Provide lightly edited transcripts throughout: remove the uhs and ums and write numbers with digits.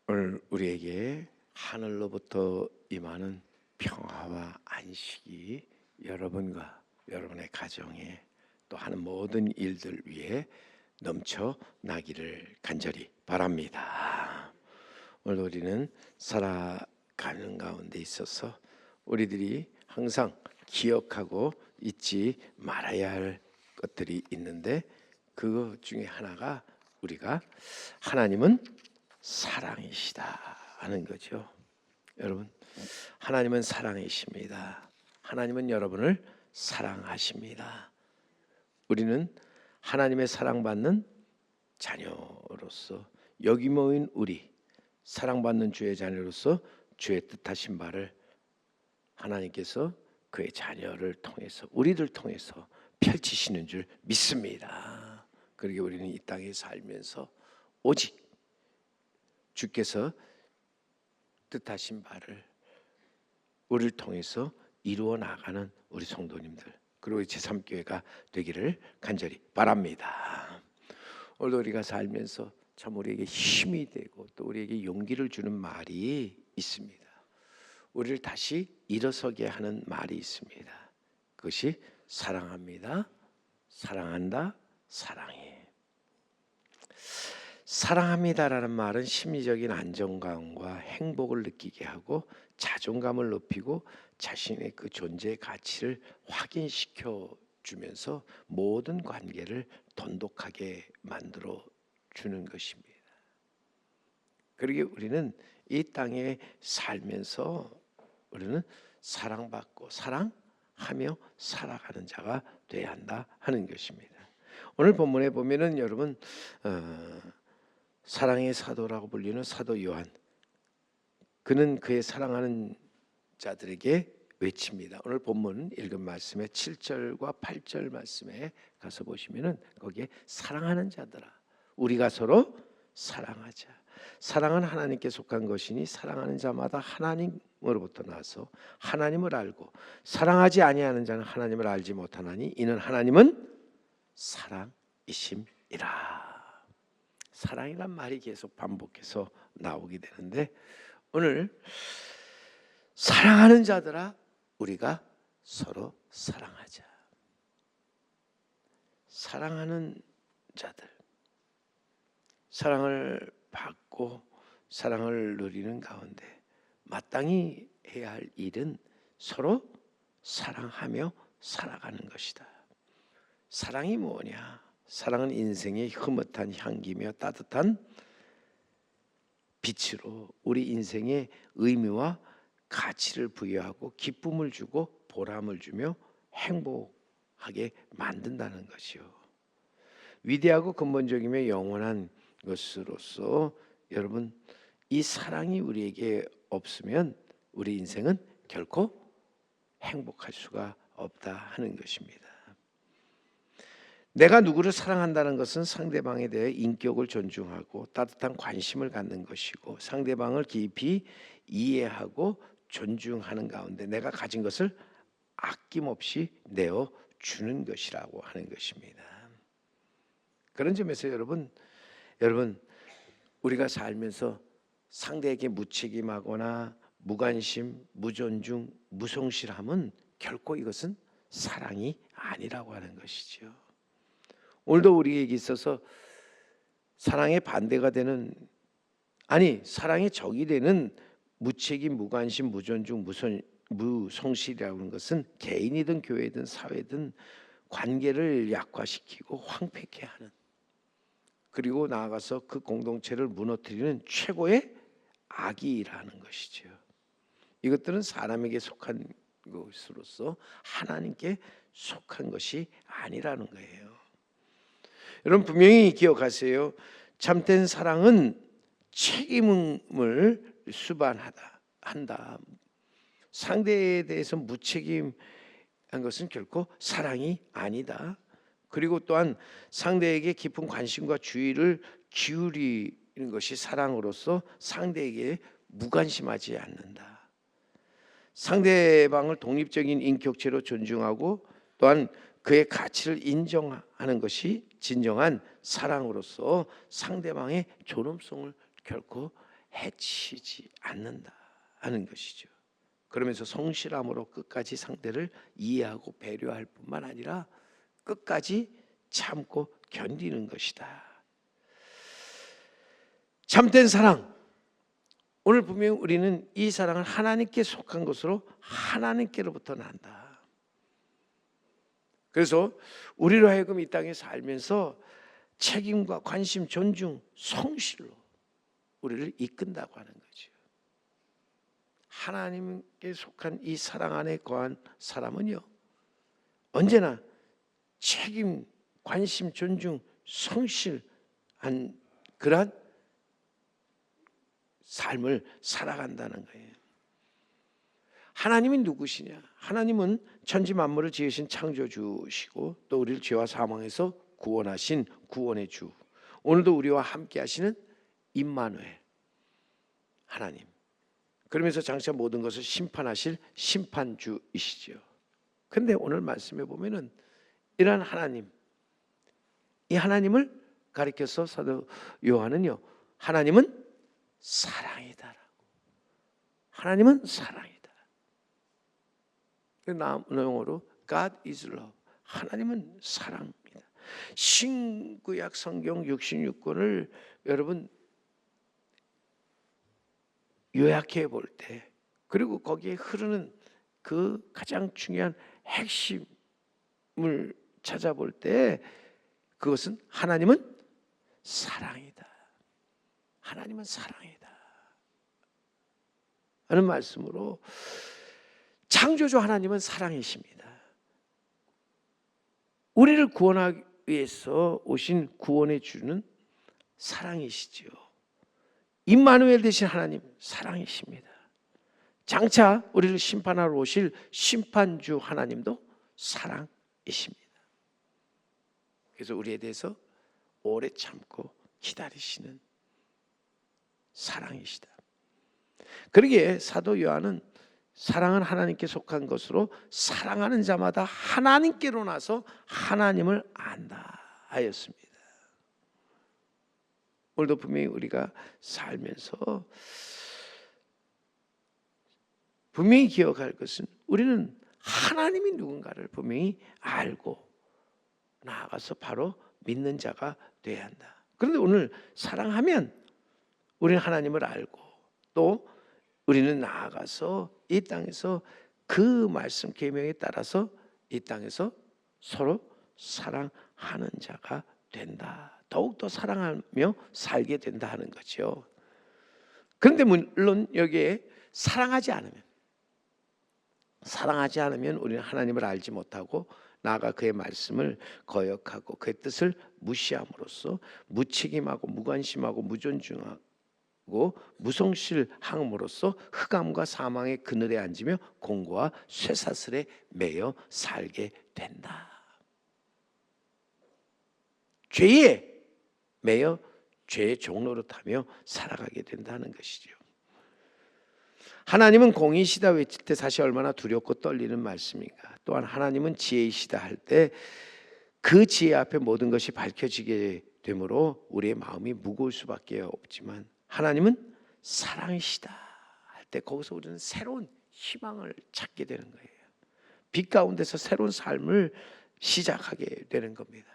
오늘 우리에게 하늘로부터 임하는 평화와 안식이 여러분과 여러분의 가정에 또 하는 모든 일들 위에 넘쳐나기를 간절히 바랍니다. 오늘 우리는 살아가는 가운데 있어서 우리들이 항상 기억하고 잊지 말아야 할 것들이 있는데, 그 중에 하나가 우리가 하나님은 사랑이시다 하는 거죠. 여러분, 하나님은 사랑이십니다. 하나님은 여러분을 사랑하십니다. 우리는 하나님의 사랑받는 자녀로서, 여기 모인 우리 사랑받는 주의 자녀로서 주의 뜻하신 바를 하나님께서 그의 자녀를 통해서, 우리들 통해서 펼치시는 줄 믿습니다. 그러게 우리는 이 땅에 살면서 오직 주께서 뜻하신 바를 우리를 통해서 이루어 나가는 우리 성도님들, 그리고 제3교회가 되기를 간절히 바랍니다. 오늘도 우리가 살면서 참 우리에게 힘이 되고 또 우리에게 용기를 주는 말이 있습니다. 우리를 다시 일어서게 하는 말이 있습니다. 그것이 사랑합니다, 사랑한다, 사랑해. 사랑합니다라는 말은 심리적인 안정감과 행복을 느끼게 하고 자존감을 높이고 자신의 그 존재의 가치를 확인시켜 주면서 모든 관계를 돈독하게 만들어 주는 것입니다. 그러기에 우리는 이 땅에 살면서 우리는 사랑받고 사랑하며 살아가는 자가 되어야 한다 하는 것입니다. 오늘 본문에 보면은 여러분, 사랑의 사도라고 불리는 사도 요한, 그는 그의 사랑하는 자들에게 외칩니다. 오늘 본문 읽은 말씀의 7절과 8절 말씀에 가서 보시면은 거기에 사랑하는 자들아, 우리가 서로 사랑하자. 사랑은 하나님께 속한 것이니 사랑하는 자마다 하나님으로부터 나서 하나님을 알고, 사랑하지 아니하는 자는 하나님을 알지 못하나니 이는 하나님은 사랑이심이라. 사랑이란 말이 계속 반복해서 나오게 되는데, 오늘 사랑하는 자들아 우리가 서로 사랑하자. 사랑하는 자들, 사랑을 받고 사랑을 누리는 가운데 마땅히 해야 할 일은 서로 사랑하며 살아가는 것이다. 사랑이 뭐냐? 사랑은 인생의 흐뭇한 향기며 따뜻한 빛으로 우리 인생의 의미와 가치를 부여하고 기쁨을 주고 보람을 주며 행복하게 만든다는 것이요. 위대하고 근본적이며 영원한 것으로서 여러분, 이 사랑이 우리에게 없으면 우리 인생은 결코 행복할 수가 없다 하는 것입니다. 내가 누구를 사랑한다는 것은 상대방에 대해 인격을 존중하고 따뜻한 관심을 갖는 것이고, 상대방을 깊이 이해하고 존중하는 가운데 내가 가진 것을 아낌없이 내어주는 것이라고 하는 것입니다. 그런 점에서 여러분, 우리가 살면서 상대에게 무책임하거나 무관심, 무존중, 무성실함은 결코 이것은 사랑이 아니라고 하는 것이죠. 오늘도 우리에게 있어서 사랑의 반대가 되는, 아니 사랑의 적이 되는 무책임, 무관심, 무존중, 무성실이라고 하는 것은 개인이든 교회든 사회든 관계를 약화시키고 황폐케 하는, 그리고 나아가서 그 공동체를 무너뜨리는 최고의 악이라는 것이죠. 이것들은 사람에게 속한 것으로서 하나님께 속한 것이 아니라는 거예요. 여러분 분명히 기억하세요. 참된 사랑은 책임을 수반한다. 상대에 대해서 무책임한 것은 결코 사랑이 아니다. 그리고 또한 상대에게 깊은 관심과 주의를 기울이는 것이 사랑으로서 상대에게 무관심하지 않는다. 상대방을 독립적인 인격체로 존중하고 또한 그의 가치를 인정하는 것이 진정한 사랑으로서 상대방의 존엄성을 결코 해치지 않는다 하는 것이죠. 그러면서 성실함으로 끝까지 상대를 이해하고 배려할 뿐만 아니라 끝까지 참고 견디는 것이다. 참된 사랑, 오늘 분명히 우리는 이 사랑은 하나님께 속한 것으로 하나님께로부터 난다. 그래서 우리로 하여금 이 땅에 살면서 책임과 관심, 존중, 성실로 우리를 이끈다고 하는 거죠. 하나님께 속한 이 사랑 안에 거한 사람은요, 언제나 책임, 관심, 존중, 성실한 그러한 삶을 살아간다는 거예요. 하나님이 누구시냐? 하나님은 천지 만물을 지으신 창조주시고 또 우리를 죄와 사망에서 구원하신 구원의 주, 오늘도 우리와 함께 하시는 임마누엘 하나님, 그러면서 장차 모든 것을 심판하실 심판주이시죠. 그런데 오늘 말씀에 보면은 이러한 하나님, 이 하나님을 가리켜서 사도 요한은요, 하나님은 사랑이다라고. 하나님은 사랑이다. 남용어로 God is love. 하나님은 사랑입니다. 신구약 성경 66권을 여러분 요약해 볼 때, 그리고 거기에 흐르는 그 가장 중요한 핵심을 찾아볼 때, 그것은 하나님은 사랑이다. 하나님은 사랑이다 하는 말씀으로, 창조주 하나님은 사랑이십니다. 우리를 구원하기 위해서 오신 구원의 주는 사랑이시죠. 임마누엘 되신 하나님 사랑이십니다. 장차 우리를 심판하러 오실 심판주 하나님도 사랑이십니다. 그래서 우리에 대해서 오래 참고 기다리시는 사랑이시다. 그러기에 사도 요한은 사랑은 하나님께 속한 것으로 사랑하는 자마다 하나님께로 나서 하나님을 안다 하였습니다. 오늘도 분명히 우리가 살면서 분명히 기억할 것은, 우리는 하나님이 누군가를 분명히 알고 나아가서 바로 믿는 자가 되어야 한다. 그런데 오늘 사랑하면 우리는 하나님을 알고 또 우리는 나아가서 이 땅에서 그 말씀 계명에 따라서 이 땅에서 서로 사랑하는 자가 된다. 더욱더 사랑하며 살게 된다 하는 거죠. 그런데 물론 여기에 사랑하지 않으면 우리는 하나님을 알지 못하고 나아가 그의 말씀을 거역하고 그의 뜻을 무시함으로써 무책임하고 무관심하고 무존중하고 무성실함으로써 흑암과 사망의 그늘에 앉으며 공고와 쇠사슬에 매여 살게 된다. 죄에 매여 죄의 종로로 타며 살아가게 된다는 것이죠. 하나님은 공의시다 외칠 때 사실 얼마나 두렵고 떨리는 말씀인가. 또한 하나님은 지혜이시다 할 때 그 지혜 앞에 모든 것이 밝혀지게 되므로 우리의 마음이 무거울 수밖에 없지만, 하나님은 사랑이시다 할 때 거기서 우리는 새로운 희망을 찾게 되는 거예요. 빛 가운데서 새로운 삶을 시작하게 되는 겁니다.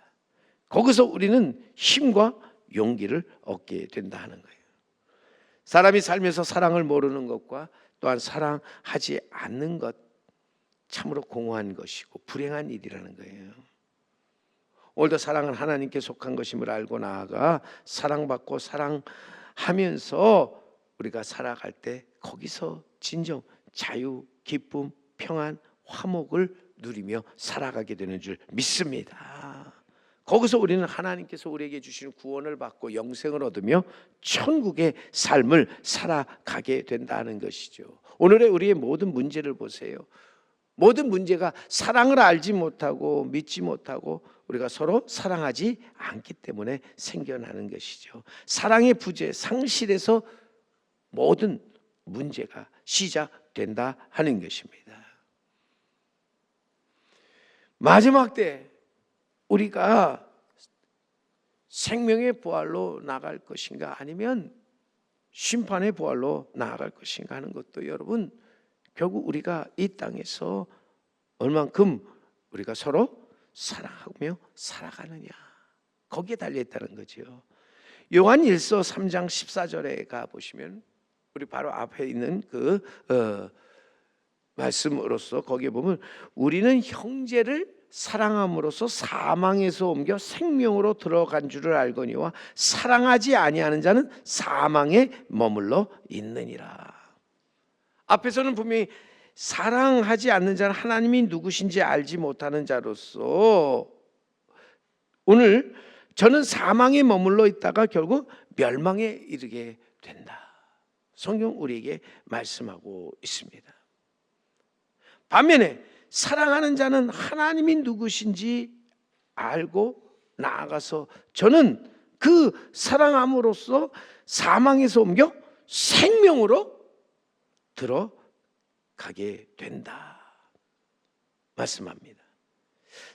거기서 우리는 힘과 용기를 얻게 된다 하는 거예요. 사람이 살면서 사랑을 모르는 것과 또한 사랑하지 않는 것, 참으로 공허한 것이고 불행한 일이라는 거예요. 오늘도 사랑은 하나님께 속한 것임을 알고 나아가 사랑받고 사랑하면서 우리가 살아갈 때 거기서 진정 자유, 기쁨, 평안, 화목을 누리며 살아가게 되는 줄 믿습니다. 거기서 우리는 하나님께서 우리에게 주시는 구원을 받고 영생을 얻으며 천국의 삶을 살아가게 된다는 것이죠. 오늘의 우리의 모든 문제를 보세요. 모든 문제가 사랑을 알지 못하고 믿지 못하고 우리가 서로 사랑하지 않기 때문에 생겨나는 것이죠. 사랑의 부재, 상실에서 모든 문제가 시작된다 하는 것입니다. 마지막 때 우리가 생명의 부활로 나갈 것인가, 아니면 심판의 부활로 나아갈 것인가 하는 것도 여러분, 결국 우리가 이 땅에서 얼만큼 우리가 서로 사랑하며 살아가느냐, 거기에 달려있다는 거죠. 요한 1서 3장 14절에 가보시면 우리 바로 앞에 있는 그 말씀으로서 거기에 보면 우리는 형제를 사랑함으로써 사망에서 옮겨 생명으로 들어간 줄을 알거니와 사랑하지 아니하는 자는 사망에 머물러 있느니라. 앞에서는 분명히 사랑하지 않는 자는 하나님이 누구신지 알지 못하는 자로서 오늘 저는 사망에 머물러 있다가 결국 멸망에 이르게 된다. 성경 우리에게 말씀하고 있습니다. 반면에 사랑하는 자는 하나님이 누구신지 알고 나아가서 저는 그 사랑함으로써 사망에서 옮겨 생명으로 들어가게 된다 말씀합니다.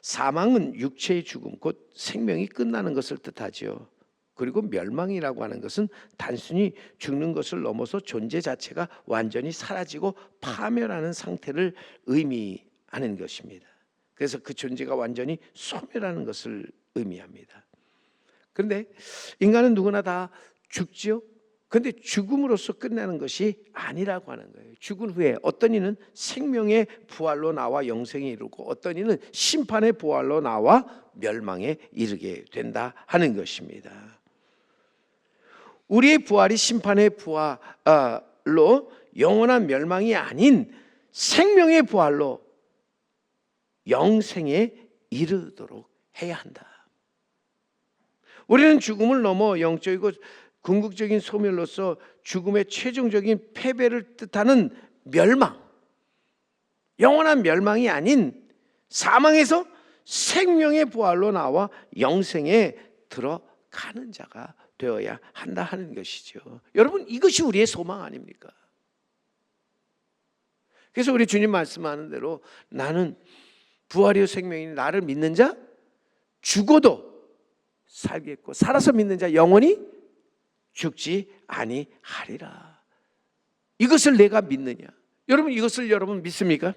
사망은 육체의 죽음, 곧 생명이 끝나는 것을 뜻하죠. 그리고 멸망이라고 하는 것은 단순히 죽는 것을 넘어서 존재 자체가 완전히 사라지고 파멸하는 상태를 의미하는 것입니다. 그래서 그 존재가 완전히 소멸하는 것을 의미합니다. 그런데 인간은 누구나 다 죽지요. 그런데 죽음으로써 끝나는 것이 아니라고 하는 거예요. 죽은 후에 어떤 이는 생명의 부활로 나와 영생에 이르고 어떤 이는 심판의 부활로 나와 멸망에 이르게 된다 하는 것입니다. 우리의 부활이 심판의 부활로 영원한 멸망이 아닌 생명의 부활로 영생에 이르도록 해야 한다. 우리는 죽음을 넘어 영적이고 궁극적인 소멸로서 죽음의 최종적인 패배를 뜻하는 멸망, 영원한 멸망이 아닌 사망에서 생명의 부활로 나와 영생에 들어가는 자가 되어야 한다 하는 것이죠. 여러분, 이것이 우리의 소망 아닙니까? 그래서 우리 주님 말씀하는 대로 나는 부활이요 생명이니 나를 믿는 자 죽어도 살겠고 살아서 믿는 자 영원히 죽지 아니하리라. 이것을 내가 믿느냐? 여러분, 이것을 여러분 믿습니까?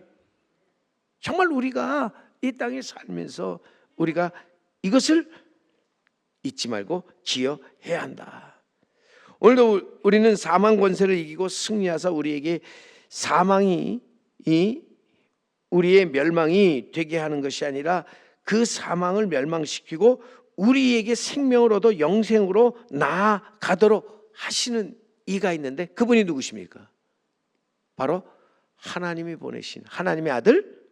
정말 우리가 이 땅에 살면서 우리가 이것을 잊지 말고 기억해야 한다. 오늘도 우리는 사망 권세를 이기고 승리하사 우리에게 사망이 우리의 멸망이 되게 하는 것이 아니라 그 사망을 멸망시키고 우리에게 생명을 얻어 영생으로 나아가도록 하시는 이가 있는데 그분이 누구십니까? 바로 하나님이 보내신 하나님의 아들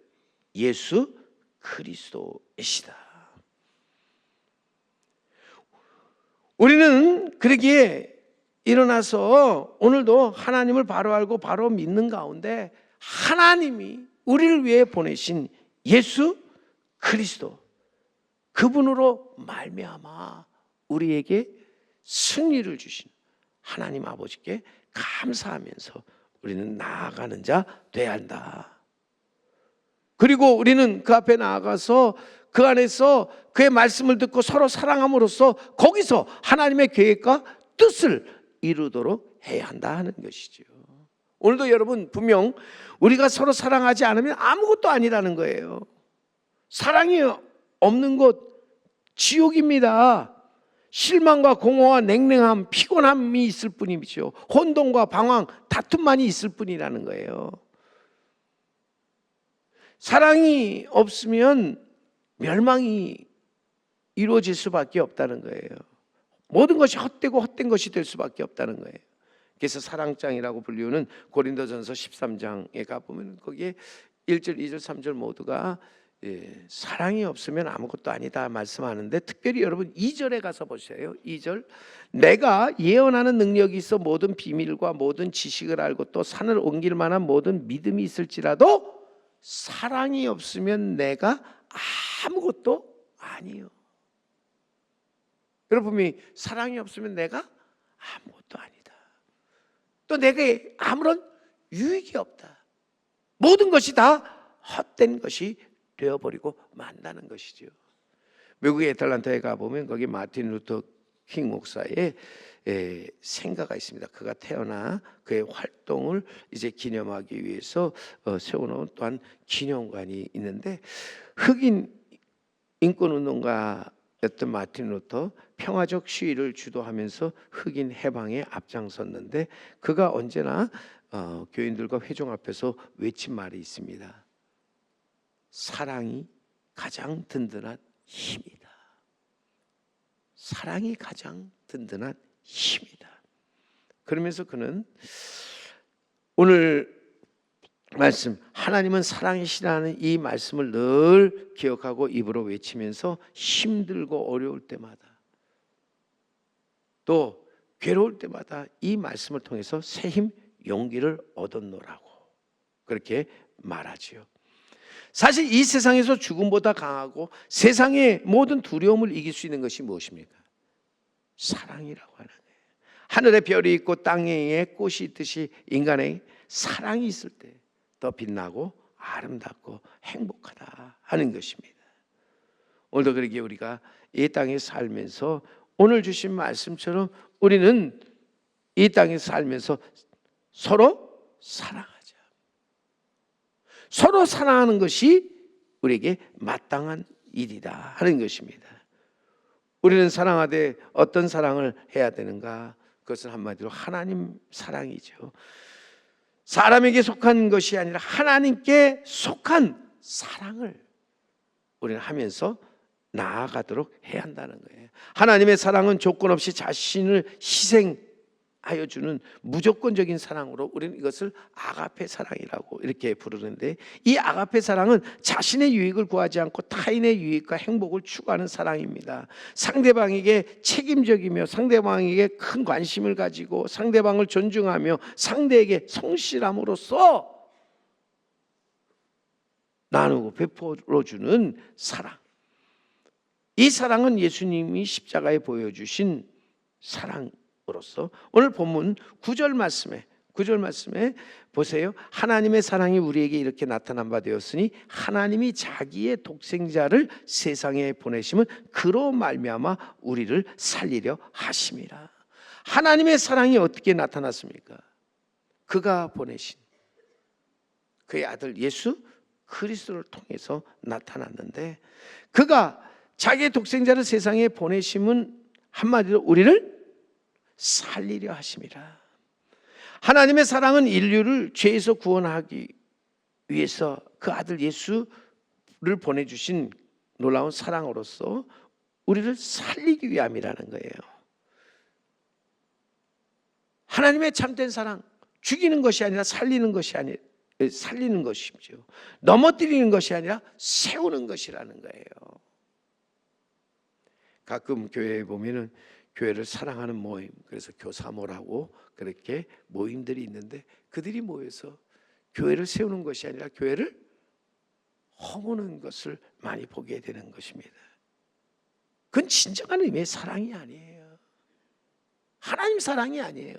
예수 그리스도이시다. 우리는 그러기에 일어나서 오늘도 하나님을 바로 알고 바로 믿는 가운데 하나님이 우리를 위해 보내신 예수 그리스도, 그분으로 말미암아 우리에게 승리를 주신 하나님 아버지께 감사하면서 우리는 나아가는 자 돼야 한다. 그리고 우리는 그 앞에 나아가서 그 안에서 그의 말씀을 듣고 서로 사랑함으로써 거기서 하나님의 계획과 뜻을 이루도록 해야 한다 하는 것이죠. 오늘도 여러분 분명 우리가 서로 사랑하지 않으면 아무것도 아니라는 거예요. 사랑이 없는 곳 지옥입니다. 실망과 공허와 냉랭함, 피곤함이 있을 뿐이죠. 혼돈과 방황, 다툼만이 있을 뿐이라는 거예요. 사랑이 없으면 멸망이 이루어질 수밖에 없다는 거예요. 모든 것이 헛되고 헛된 것이 될 수밖에 없다는 거예요. 그래서 사랑장이라고 불리우는 고린도전서 13장에 가보면 거기에 1절, 2절, 3절 모두가 사랑이 없으면 아무것도 아니다 말씀하는데 특별히 여러분 2절에 가서 보세요. 2절, 내가 예언하는 능력이 있어 모든 비밀과 모든 지식을 알고 또 산을 옮길 만한 모든 믿음이 있을지라도 사랑이 없으면 내가 아무것도 아니요. 여러분 분명히 사랑이 없으면 내가 아무것도 아니다. 또 내게 아무런 유익이 없다. 모든 것이 다 헛된 것이 되어버리고 만다는 것이죠. 미국의 애틀란타에 가보면 거기 마틴 루터 킹 목사의 생가가 있습니다. 그가 태어나 그의 활동을 이제 기념하기 위해서 세워놓은 또한 기념관이 있는데, 흑인 인권운동가였던 마틴 루터 평화적 시위를 주도하면서 흑인 해방에 앞장섰는데, 그가 언제나 교인들과 회종 앞에서 외친 말이 있습니다. 사랑이 가장 든든한 힘이다. 사랑이 가장 든든한 힘이다. 그러면서 그는 오늘 말씀, 하나님은 사랑이시라는 이 말씀을 늘 기억하고 입으로 외치면서 힘들고 어려울 때마다, 또 괴로울 때마다 이 말씀을 통해서 새 힘, 용기를 얻었노라고 그렇게 말하지요. 사실 이 세상에서 죽음보다 강하고 세상의 모든 두려움을 이길 수 있는 것이 무엇입니까? 사랑이라고 하는 거예요. 하늘에 별이 있고 땅에 꽃이 있듯이 인간의 사랑이 있을 때 더 빛나고 아름답고 행복하다 하는 것입니다. 오늘도 그렇게 우리가 이 땅에 살면서 오늘 주신 말씀처럼 우리는 이 땅에 살면서 서로 사랑하자. 서로 사랑하는 것이 우리에게 마땅한 일이다 하는 것입니다. 우리는 사랑하되 어떤 사랑을 해야 되는가? 그것은 한마디로 하나님 사랑이죠. 사람에게 속한 것이 아니라 하나님께 속한 사랑을 우리는 하면서 나아가도록 해야 한다는 거예요. 하나님의 사랑은 조건 없이 자신을 희생하여 주는 무조건적인 사랑으로 우리는 이것을 아가페 사랑이라고 이렇게 부르는데, 이 아가페 사랑은 자신의 유익을 구하지 않고 타인의 유익과 행복을 추구하는 사랑입니다. 상대방에게 책임적이며 상대방에게 큰 관심을 가지고 상대방을 존중하며 상대에게 성실함으로써 나누고 베풀어 주는 사랑. 이 사랑은 예수님이 십자가에 보여주신 사랑으로서 오늘 본문 9절 말씀에 보세요. 하나님의 사랑이 우리에게 이렇게 나타난 바 되었으니 하나님이 자기의 독생자를 세상에 보내심은 그로 말미암아 우리를 살리려 하심이라. 하나님의 사랑이 어떻게 나타났습니까? 그가 보내신 그의 아들 예수 그리스도를 통해서 나타났는데, 그가 자기의 독생자를 세상에 보내심은 한마디로 우리를 살리려 하심이라. 하나님의 사랑은 인류를 죄에서 구원하기 위해서 그 아들 예수를 보내주신 놀라운 사랑으로서 우리를 살리기 위함이라는 거예요. 하나님의 참된 사랑, 죽이는 것이 아니라 살리는 것이죠. 넘어뜨리는 것이 아니라 세우는 것이라는 거예요. 가끔 교회에 보면은 교회를 사랑하는 모임, 그래서 교사모라고 그렇게 모임들이 있는데, 그들이 모여서 교회를 세우는 것이 아니라 교회를 허무는 것을 많이 보게 되는 것입니다. 그건 진정한 의미의 사랑이 아니에요. 하나님 사랑이 아니에요.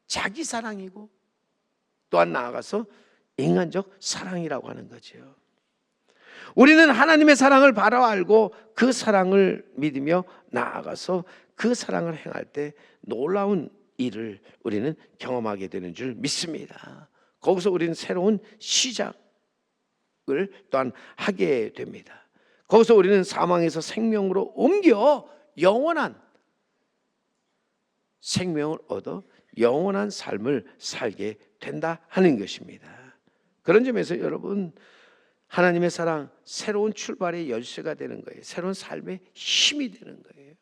자기 사랑이고 또한 나아가서 인간적 사랑이라고 하는 거죠. 우리는 하나님의 사랑을 바로 알고 그 사랑을 믿으며 나아가서 그 사랑을 행할 때 놀라운 일을 우리는 경험하게 되는 줄 믿습니다. 거기서 우리는 새로운 시작을 또한 하게 됩니다. 거기서 우리는 사망에서 생명으로 옮겨 영원한 생명을 얻어 영원한 삶을 살게 된다 하는 것입니다. 그런 점에서 여러분, 하나님의 사랑, 새로운 출발의 열쇠가 되는 거예요. 새로운 삶의 힘이 되는 거예요.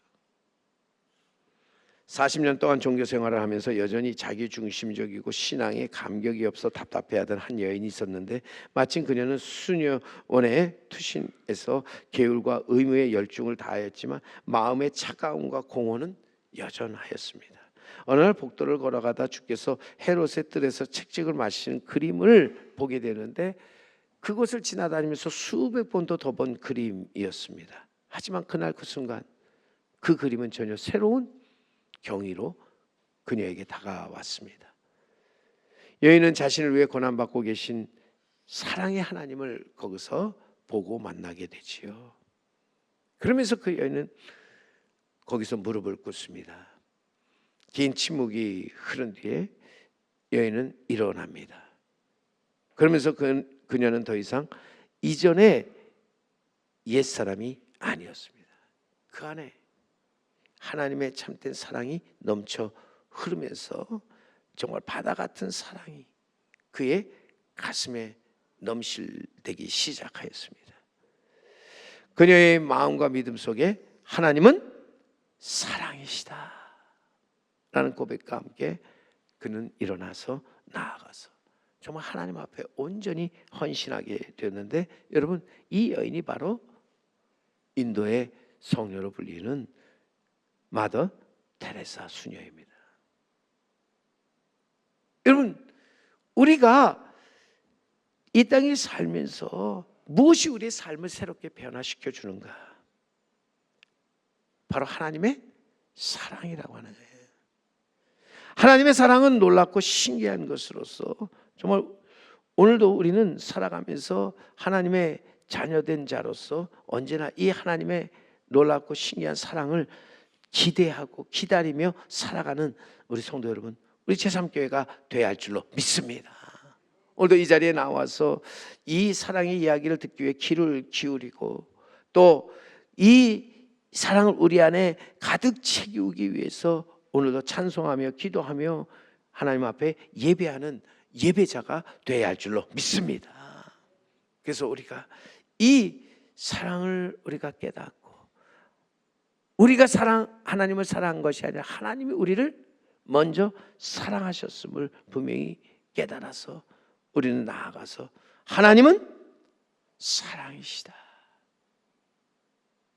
40년 동안 종교 생활을 하면서 여전히 자기중심적이고 신앙에 감격이 없어 답답해하던 한 여인이 있었는데, 마침 그녀는 수녀원의 투신에서 계율과 의무에 열중을 다하였지만 마음의 차가움과 공허는 여전하였습니다. 어느 날 복도를 걸어가다 주께서 헤롯의 뜰에서 책찍을 마시는 그림을 보게 되는데, 그곳을 지나다니면서 수백 번도 더 본 그림이었습니다. 하지만 그날 그 순간 그 그림은 전혀 새로운 경위로 그녀에게 다가왔습니다. 여인은 자신을 위해 고난받고 계신 사랑의 하나님을 거기서 보고 만나게 되지요. 그러면서 그 여인은 거기서 무릎을 꿇습니다. 긴 침묵이 흐른 뒤에 여인은 일어납니다. 그러면서 그녀는 더 이상 이전에 옛사람이 아니었습니다. 그 안에 하나님의 참된 사랑이 넘쳐 흐르면서 정말 바다 같은 사랑이 그의 가슴에 넘실대기 시작하였습니다. 그녀의 마음과 믿음 속에 하나님은 사랑이시다 라는 고백과 함께 그는 일어나서 나아가서 정말 하나님 앞에 온전히 헌신하게 되었는데, 여러분, 이 여인이 바로 인도의 성녀로 불리는 마더 테레사 수녀입니다. 여러분, 우리가 이 땅에 살면서 무엇이 우리의 삶을 새롭게 변화시켜 주는가? 바로 하나님의 사랑이라고 하는 거예요. 하나님의 사랑은 놀랍고 신기한 것으로서 정말 오늘도 우리는 살아가면서 하나님의 자녀된 자로서 언제나 이 하나님의 놀랍고 신기한 사랑을 기대하고 기다리며 살아가는 우리 성도 여러분, 우리 제3교회가 되어야 할 줄로 믿습니다. 오늘도 이 자리에 나와서 이 사랑의 이야기를 듣기 위해 귀를 기울이고 또 이 사랑을 우리 안에 가득 채우기 위해서 오늘도 찬송하며 기도하며 하나님 앞에 예배하는 예배자가 되어야 할 줄로 믿습니다. 그래서 우리가 이 사랑을 우리가 깨닫고 우리가 하나님을 사랑한 것이 아니라 하나님이 우리를 먼저 사랑하셨음을 분명히 깨달아서 우리는 나아가서 하나님은 사랑이시다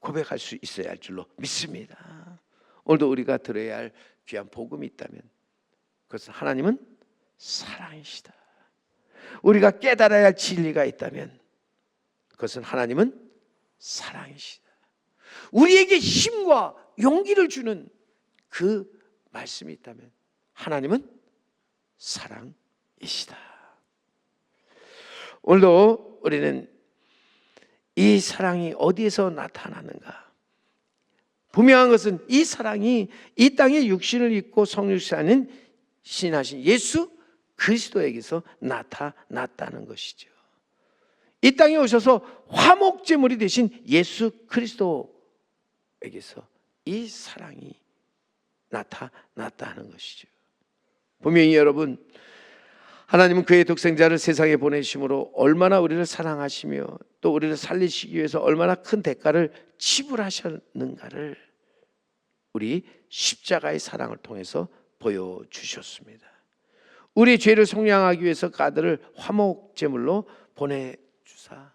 고백할 수 있어야 할 줄로 믿습니다. 오늘도 우리가 들어야 할 귀한 복음이 있다면 그것은 하나님은 사랑이시다. 우리가 깨달아야 할 진리가 있다면 그것은 하나님은 사랑이시다. 우리에게 힘과 용기를 주는 그 말씀이 있다면 하나님은 사랑이시다. 오늘도 우리는 이 사랑이 어디에서 나타나는가? 분명한 것은 이 사랑이 이 땅에 육신을 입고 성육신하신 예수 그리스도에게서 나타났다는 것이죠. 이 땅에 오셔서 화목제물이 되신 예수 그리스도에게서 이 사랑이 나타났다는 것이죠. 분명히 여러분, 하나님은 그의 독생자를 세상에 보내심으로 얼마나 우리를 사랑하시며 또 우리를 살리시기 위해서 얼마나 큰 대가를 지불하셨는가를 우리 십자가의 사랑을 통해서 보여주셨습니다. 우리 죄를 속량하기 위해서 그 아들을 화목제물로 보내주사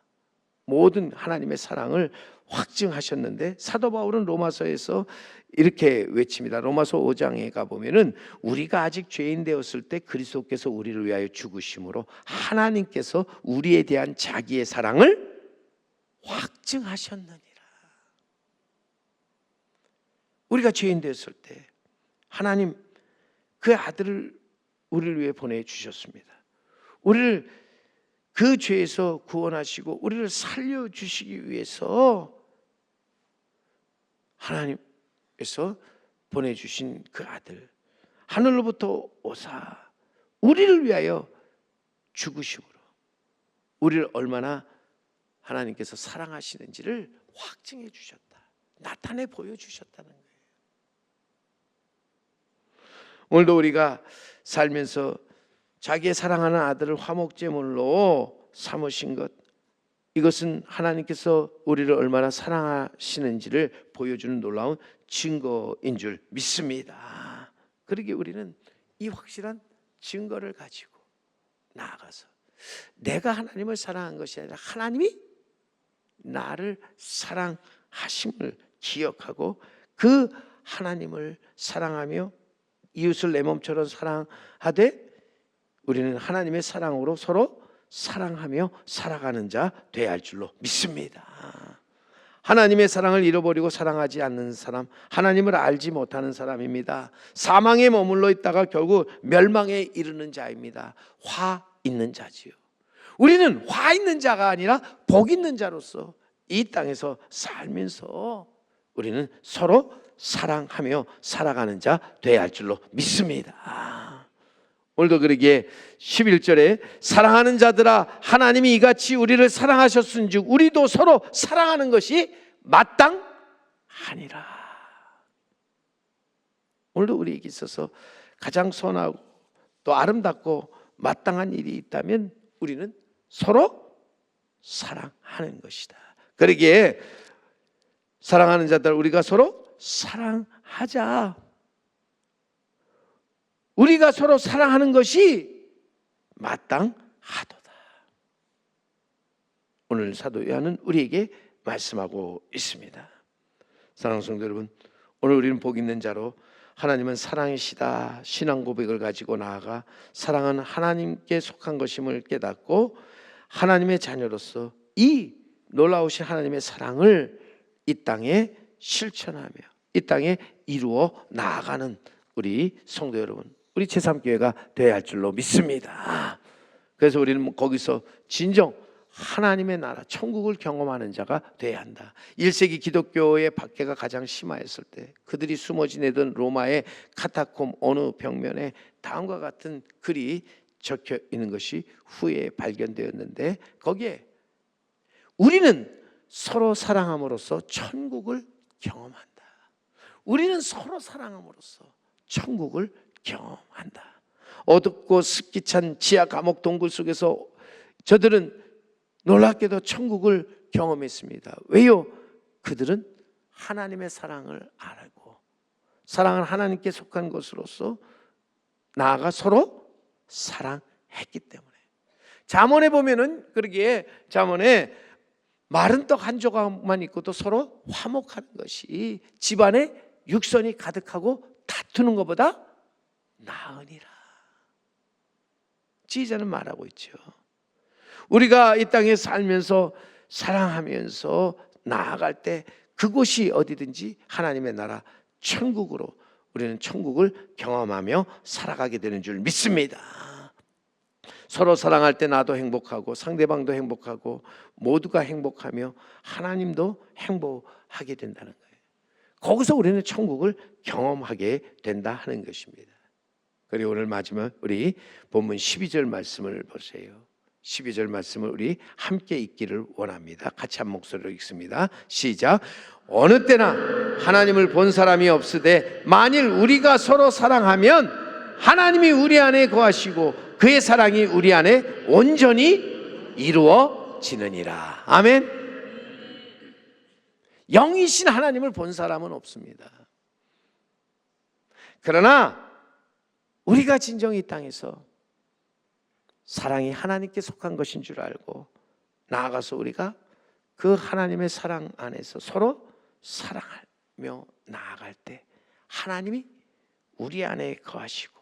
모든 하나님의 사랑을 확증하셨는데, 사도 바울은 로마서에서 이렇게 외칩니다. 로마서 5장에 가보면은 우리가 아직 죄인 되었을 때 그리스도께서 우리를 위하여 죽으심으로 하나님께서 우리에 대한 자기의 사랑을 확증하셨느니라. 우리가 죄인 되었을 때 하나님 그 아들을 우리를 위해 보내주셨습니다. 우리를 그 죄에서 구원하시고 우리를 살려주시기 위해서 하나님께서 보내주신 그 아들, 하늘로부터 오사 우리를 위하여 죽으심으로 우리를 얼마나 하나님께서 사랑하시는지를 확증해 주셨다, 나타내 보여주셨다는 거예요. 오늘도 우리가 살면서 자기의 사랑하는 아들을 화목제물로 삼으신 것, 이것은 하나님께서 우리를 얼마나 사랑하시는지를 보여주는 놀라운 증거인 줄 믿습니다. 그러기에 우리는 이 확실한 증거를 가지고 나아가서 내가 하나님을 사랑한 것이 아니라 하나님이 나를 사랑하심을 기억하고 그 하나님을 사랑하며 이웃을 내 몸처럼 사랑하되 우리는 하나님의 사랑으로 서로 사랑하며 살아가는 자 되어야 할 줄로 믿습니다. 하나님의 사랑을 잃어버리고 사랑하지 않는 사람, 하나님을 알지 못하는 사람입니다. 사망에 머물러 있다가 결국 멸망에 이르는 자입니다. 화 있는 자지요. 우리는 화 있는 자가 아니라 복 있는 자로서 이 땅에서 살면서 우리는 서로 사랑하며 살아가는 자 되어야 할 줄로 믿습니다. 오늘도 그러기에 11절에 사랑하는 자들아 하나님이 이같이 우리를 사랑하셨은즉 우리도 서로 사랑하는 것이 마땅하니라. 오늘도 우리에게 있어서 가장 선하고 또 아름답고 마땅한 일이 있다면 우리는 서로 사랑하는 것이다. 그러기에 사랑하는 자들 우리가 서로 사랑하자. 우리가 서로 사랑하는 것이 마땅하도다. 오늘 사도 요한은 우리에게 말씀하고 있습니다. 사랑하는 성도 여러분, 오늘 우리는 복 있는 자로 하나님은 사랑이시다 신앙 고백을 가지고 나아가 사랑은 하나님께 속한 것임을 깨닫고 하나님의 자녀로서 이 놀라우신 하나님의 사랑을 이 땅에 실천하며 이 땅에 이루어 나아가는 우리 성도 여러분, 우리 제3교회가 되어야 할 줄로 믿습니다. 그래서 우리는 거기서 진정 하나님의 나라 천국을 경험하는 자가 되어야 한다. 1세기 기독교의 박해가 가장 심화했을 때 그들이 숨어 지내던 로마의 카타콤 어느 벽면에 다음과 같은 글이 적혀 있는 것이 후에 발견되었는데 거기에 우리는 서로 사랑함으로써 천국을 경험한다. 우리는 서로 사랑함으로써 천국을 경험한다. 어둡고 습기 찬 지하 감옥 동굴 속에서 저들은 놀랍게도 천국을 경험했습니다. 왜요? 그들은 하나님의 사랑을 알고 사랑은 하나님께 속한 것으로서 나아가 서로 사랑했기 때문에. 잠언에 보면은 그러기에 잠언에 마른 떡 한 조각만 있고도 서로 화목하는 것이 집안에 육선이 가득하고 다투는 것보다 나으니라. 지혜자는 말하고 있죠. 우리가 이 땅에 살면서 사랑하면서 나아갈 때 그곳이 어디든지 하나님의 나라 천국으로 우리는 천국을 경험하며 살아가게 되는 줄 믿습니다. 서로 사랑할 때 나도 행복하고 상대방도 행복하고 모두가 행복하며 하나님도 행복하게 된다는 거예요. 거기서 우리는 천국을 경험하게 된다 하는 것입니다. 그리고 오늘 마지막 우리 본문 12절 말씀을 보세요. 12절 말씀을 우리 함께 읽기를 원합니다. 같이 한 목소리로 읽습니다. 시작. 어느 때나 하나님을 본 사람이 없으되 만일 우리가 서로 사랑하면 하나님이 우리 안에 거하시고 그의 사랑이 우리 안에 온전히 이루어지느니라. 아멘. 영이신 하나님을 본 사람은 없습니다. 그러나 우리가 진정 이 땅에서 사랑이 하나님께 속한 것인 줄 알고 나아가서 우리가 그 하나님의 사랑 안에서 서로 사랑하며 나아갈 때 하나님이 우리 안에 거하시고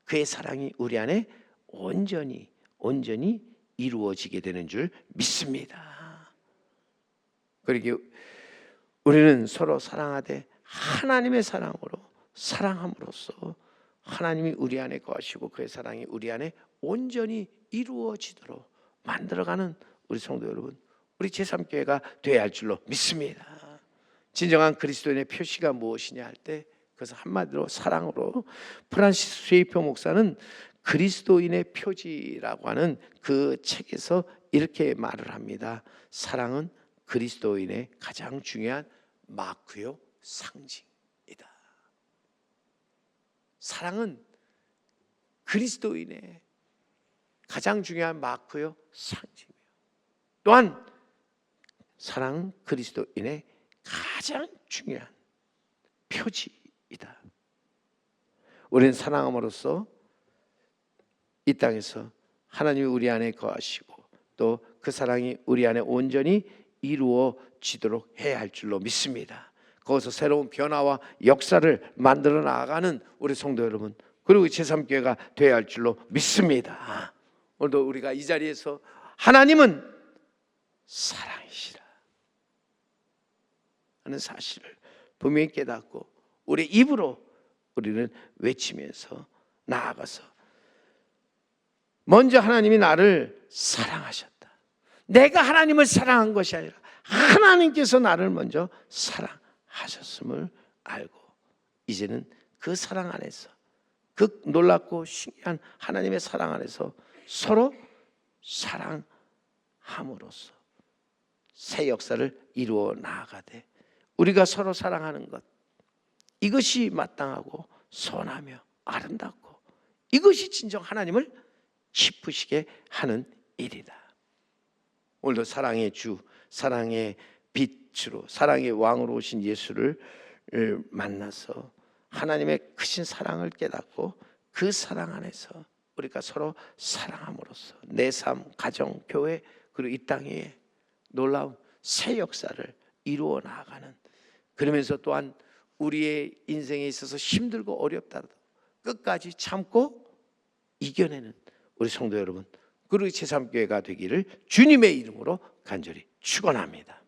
그의 사랑이 우리 안에 온전히 이루어지게 되는 줄 믿습니다. 그리고 우리는 서로 사랑하되 하나님의 사랑으로 사랑함으로써 하나님이 우리 안에 거하시고 그의 사랑이 우리 안에 온전히 이루어지도록 만들어가는 우리 성도 여러분, 우리 제3교회가 되어야 할 줄로 믿습니다. 진정한 그리스도인의 표시가 무엇이냐 할 때 그래서 한마디로 사랑으로 프란시스 쉐이퍼 목사는 그리스도인의 표지라고 하는 그 책에서 이렇게 말을 합니다. 사랑은 그리스도인의 가장 중요한 마크요 상징이다. 사랑은 그리스도인의 가장 중요한 마크요 상징이에요. 또한 사랑은 그리스도인의 가장 중요한 표지이다. 우리는 사랑함으로써 이 땅에서 하나님이 우리 안에 거하시고 또 그 사랑이 우리 안에 온전히 이루어지도록 해야 할 줄로 믿습니다. 거기서 새로운 변화와 역사를 만들어 나가는 우리 성도 여러분, 그리고 제3교회가 되어야 할 줄로 믿습니다. 오늘도 우리가 이 자리에서 하나님은 사랑이시라 하는 사실을 분명히 깨닫고 우리 입으로 우리는 외치면서 나아가서 먼저 하나님이 나를 사랑하셨다. 내가 하나님을 사랑한 것이 아니라 하나님께서 나를 먼저 사랑하셨음을 알고 이제는 그 사랑 안에서, 그 놀랍고 신기한 하나님의 사랑 안에서 서로 사랑함으로써 새 역사를 이루어 나아가되, 우리가 서로 사랑하는 것, 이것이 마땅하고 선하며 아름답고 이것이 진정 하나님을 기쁘시게 하는 일이다. 오늘도 사랑의 주, 사랑의 빛으로, 사랑의 왕으로 오신 예수를 만나서 하나님의 크신 사랑을 깨닫고 그 사랑 안에서 우리가 서로 사랑함으로써 내 삶, 가정, 교회, 그리고 이 땅에 놀라운 새 역사를 이루어 나아가는, 그러면서 또한 우리의 인생에 있어서 힘들고 어렵다도 끝까지 참고 이겨내는 우리 성도 여러분, 그리고 제3교회가 되기를 주님의 이름으로 간절히 축원합니다.